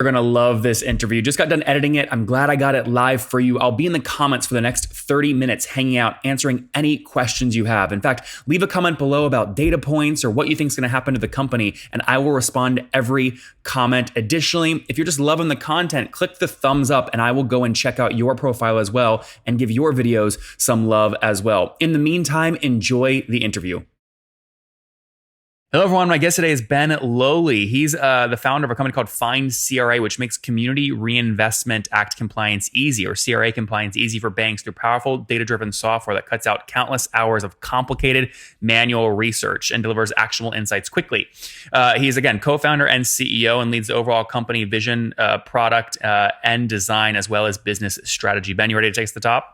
You're going to love this interview. Just got done editing it. I'm glad I got it live for you. I'll be in the comments for the next 30 minutes hanging out, answering any questions you have. In fact, leave a comment below about data points or what you think is going to happen to the company, and I will respond to every comment. Additionally, if you're just loving the content, click the thumbs up and I will go and check out your profile as well and give your videos some love as well. In the meantime, enjoy the interview. Hello, everyone. My guest today is Ben Loehle. He's the founder of a company called FindCRA, which makes Community Reinvestment Act compliance easy, or CRA compliance easy for banks through powerful data-driven software that cuts out countless hours of complicated manual research and delivers actionable insights quickly. He's, again, co-founder and CEO and leads the overall company vision, product, and design, as well as business strategy. Ben, you ready to take us to the top?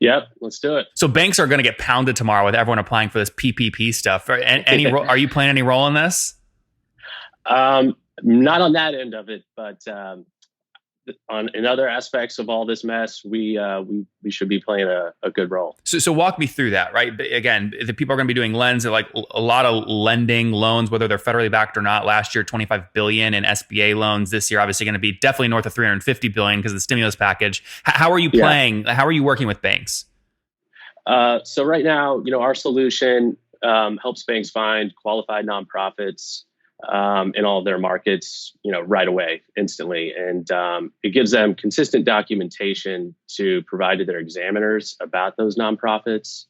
Yep, let's do it. So banks are going to get pounded tomorrow with everyone applying for this PPP stuff. Are you playing any role in this? Not on that end of it, but in other aspects of all this mess, we should be playing a good role. So walk me through that, right? Again, the people are going to be doing lends, like a lot of lending loans, whether they're federally backed or not. Last year, $25 billion in SBA loans. This year, obviously going to be definitely north of $350 billion because of the stimulus package. How are you playing? How are you working with banks? So right now, our solution helps banks find qualified nonprofits in all of their markets, right away, instantly. And it gives them consistent documentation to provide to their examiners about those nonprofits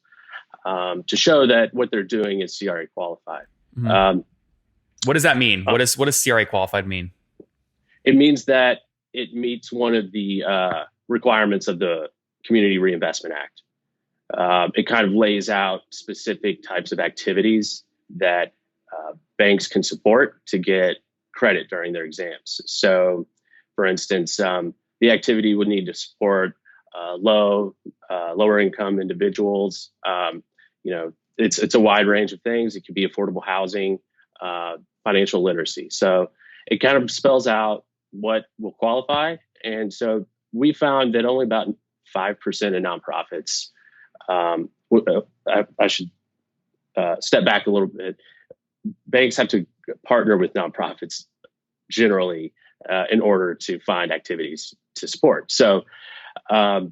to show that what they're doing is CRA qualified. Mm-hmm. What does that mean? What does CRA qualified mean? It means that it meets one of the requirements of the Community Reinvestment Act. It kind of lays out specific types of activities that banks can support to get credit during their exams. So, for instance, the activity would need to support lower income individuals. It's a wide range of things. It could be affordable housing, financial literacy. So it kind of spells out what will qualify. And so we found that only about 5% of nonprofits. I should step back a little bit. Banks have to partner with nonprofits generally in order to find activities to support. So I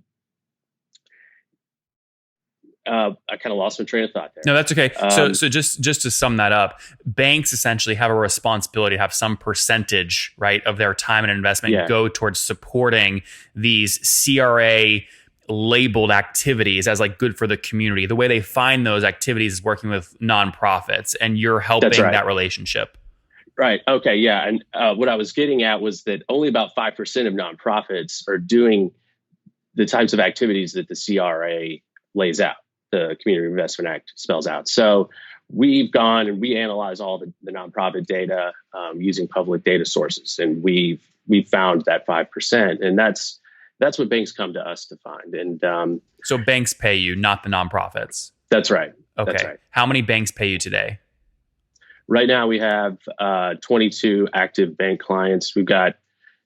kind of lost my train of thought there. No, that's okay. So just to sum that up, banks essentially have a responsibility to have some percentage, right, of their time and investment go towards supporting these CRA labeled activities as like good for the community. The way they find those activities is working with nonprofits, and you're helping that relationship. Right. Okay. Yeah. And what I was getting at was that only about 5% of nonprofits are doing the types of activities that the CRA lays out, the Community Reinvestment Act spells out. So we've gone and we analyze all the nonprofit data using public data sources, and we've found that 5%, and that's what banks come to us to find. And so banks pay you, not the nonprofits. That's right. Okay. That's right. How many banks pay you today? Right now we have 22 active bank clients. We've got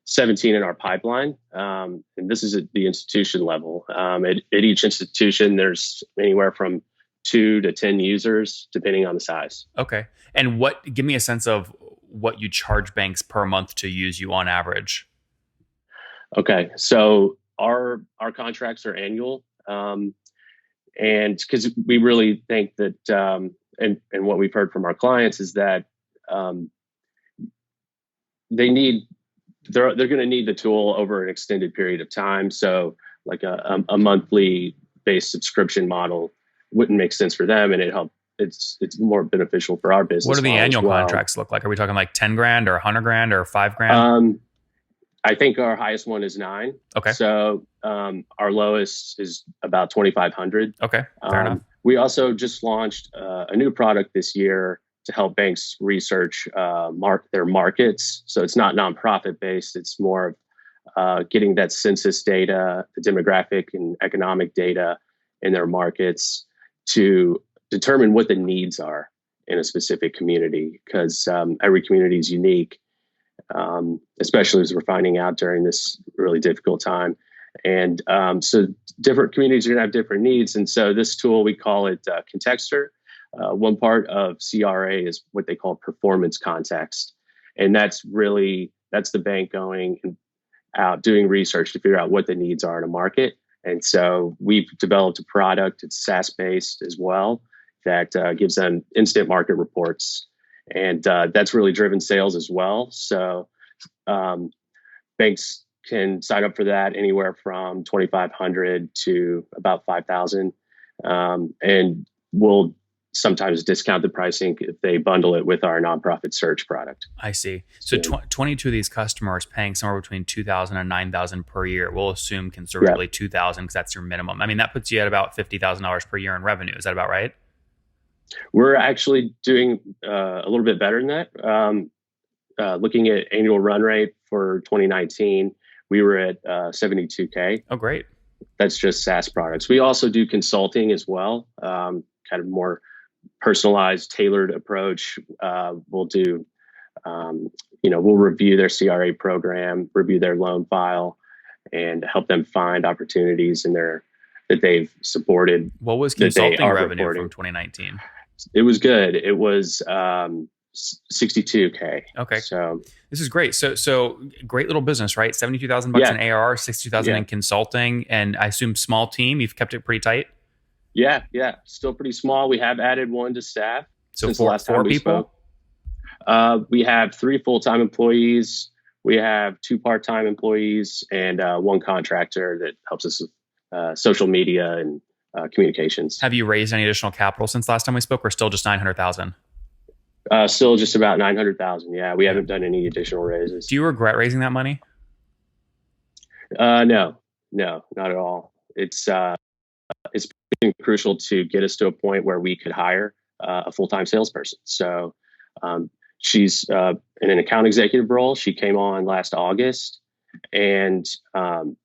17 in our pipeline. And this is at the institution level. At each institution, there's anywhere from 2 to 10 users, depending on the size. Okay. And give me a sense of what you charge banks per month to use you on average. Okay, so our contracts are annual, and because we really think that, and what we've heard from our clients is that they're going to need the tool over an extended period of time. So, like a monthly based subscription model wouldn't make sense for them, and it's more beneficial for our business. What do the annual contracts look like? Are we talking like 10 grand or 100 grand or 5 grand? I think our highest one is 9. Okay. So our lowest is about 2,500. Okay. Fair enough. We also just launched a new product this year to help banks research their markets. So it's not nonprofit based. It's more of getting that census data, the demographic and economic data in their markets to determine what the needs are in a specific community, because every community is unique. Especially as we're finding out during this really difficult time. And so different communities are going to have different needs. And so this tool, we call it Contexter. One part of CRA is what they call performance context. And that's really That's the bank going and out doing research to figure out what the needs are in a market. And so we've developed a product, it's SaaS based as well, that gives them instant market reports. And that's really driven sales as well. So banks can sign up for that anywhere from 2,500 to about 5,000. And we'll sometimes discount the pricing if they bundle it with our nonprofit search product. I see. So 22 of these customers paying somewhere between 2,000 and 9,000 per year. We'll assume conservatively 2,000 because that's your minimum. I mean, that puts you at about $50,000 per year in revenue. Is that about right? We're actually doing a little bit better than that. Looking at annual run rate for 2019, we were at 72K. Oh, great. That's just SaaS products. We also do consulting as well, kind of more personalized, tailored approach. We'll do, we'll review their CRA program, review their loan file, and help them find opportunities in that they've supported. What was consulting revenue from 2019? It was good. It was 62K. Okay. So this is great. So great little business, right? $72,000 in ARR, 62,000 in consulting, and I assume small team. You've kept it pretty tight. Yeah. Still pretty small. We have added one to staff. So since the last time we spoke. We have 3 full-time employees. We have 2 part-time employees and 1 contractor that helps us with social media and communications. Have you raised any additional capital since last time we spoke, or still just 900,000? Still just about 900,000. Yeah, we haven't done any additional raises. Do you regret raising that money? No, not at all. It's been crucial to get us to a point where we could hire a full-time salesperson. So she's in an account executive role. She came on last August, and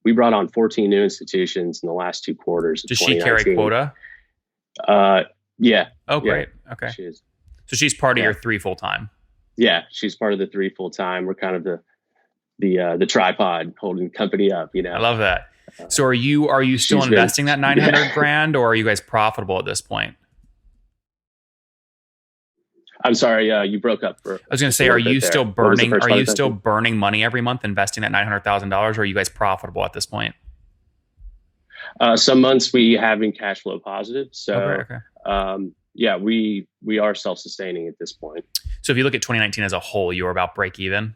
we brought on 14 new institutions in the last 2 quarters. Does she carry quota? Yeah. Oh, great. Yeah, okay. she is. So she's part of your 3 full-time. Yeah, she's part of the 3 full-time. We're kind of the tripod holding the company up. I love that. So are you still investing that 900 grand, or are you guys profitable at this point? I'm sorry, you broke up. I was going to say, are you still burning? Are you still burning money every month, investing that $900,000, or are you guys profitable at this point? Some months we have been cash flow positive. So, okay. Yeah, we are self-sustaining at this point. So if you look at 2019 as a whole, you were about break even?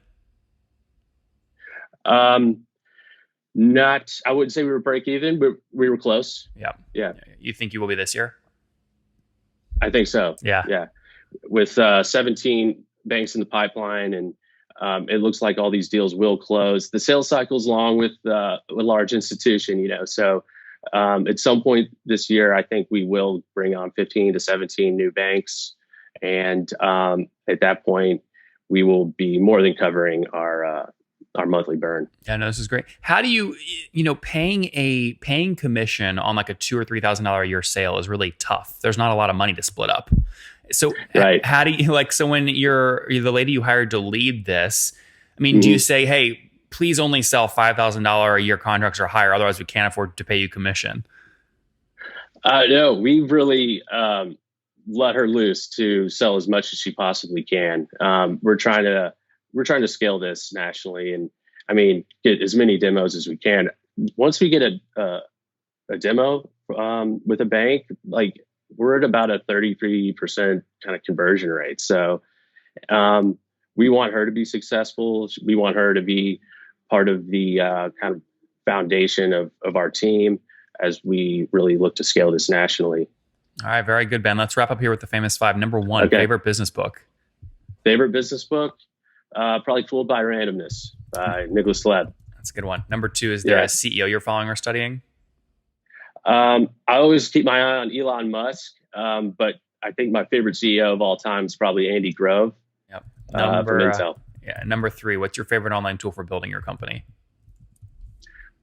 I wouldn't say we were break even, but we were close. Yeah. You think you will be this year? I think so. Yeah. With 17 banks in the pipeline, and it looks like all these deals will close. The sales cycle is long with a large institution, so at some point this year, I think we will bring on 15 to 17 new banks. And at that point, we will be more than covering our monthly burn. Yeah, no, this is great. How do you paying commission on like a $2,000 or $3,000 a year sale is really tough. There's not a lot of money to split up. So right. How do you so when you're the lady you hired to lead this, I mean, do you say, hey, please only sell $5,000 a year contracts or higher, otherwise we can't afford to pay you commission? No, we've really let her loose to sell as much as she possibly can. We're trying to scale this nationally, and I mean, get as many demos as we can. Once we get a demo with a bank, like we're at about a 33% kind of conversion rate. So we want her to be successful. We want her to be part of the kind of foundation of our team as we really look to scale this nationally. All right, very good, Ben. Let's wrap up here with the famous 5. Number 1, favorite business book. Favorite business book? Probably Fooled by Randomness by Nicholas Taleb. That's a good one. Number 2, is there a CEO you're following or studying? I always keep my eye on Elon Musk, but I think my favorite CEO of all time is probably Andy Grove. Yep. From Intel. Number 3, what's your favorite online tool for building your company?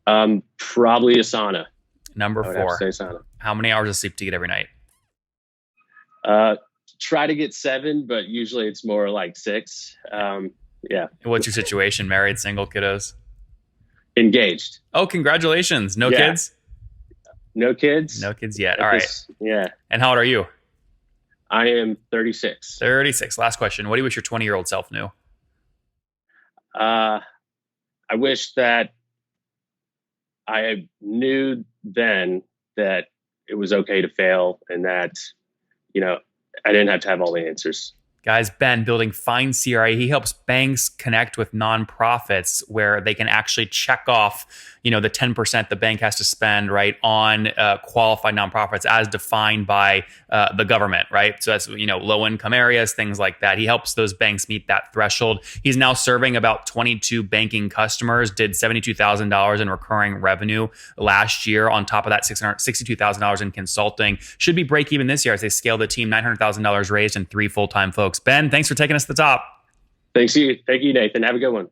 Probably Asana. Number 4, I would have to say Asana. How many hours of sleep do you get every night? Try to get 7, but usually it's more like 6. Yeah. What's your situation? Married, single, kiddos? Engaged. Oh, congratulations. No kids? No kids. No kids yet. All right. Yeah. And how old are you? I am 36. 36. Last question. What do you wish your 20-year-old self knew? Uh, I wish that I knew then that it was okay to fail and that, I didn't have to have all the answers. Guys, Ben building FindCRA. He helps banks connect with nonprofits where they can actually check off, the 10% the bank has to spend, right, on qualified nonprofits as defined by the government, right? So that's, low income areas, things like that. He helps those banks meet that threshold. He's now serving about 22 banking customers, did $72,000 in recurring revenue last year. On top of that, $662,000 in consulting. Should be break even this year as they scale the team, $900,000 raised and 3 full-time folks. Ben, thanks for taking us to the top. Thank you, Nathan. Have a good one.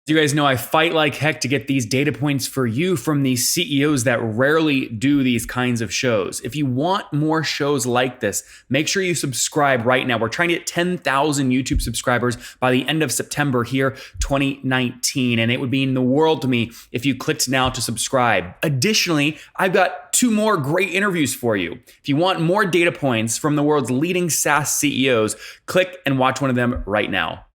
You guys know I fight like heck to get these data points for you from these CEOs that rarely do these kinds of shows. If you want more shows like this, make sure you subscribe right now. We're trying to get 10,000 YouTube subscribers by the end of September here, 2019. And it would mean the world to me if you clicked now to subscribe. Additionally, I've got 2 more great interviews for you. If you want more data points from the world's leading SaaS CEOs, click and watch one of them right now.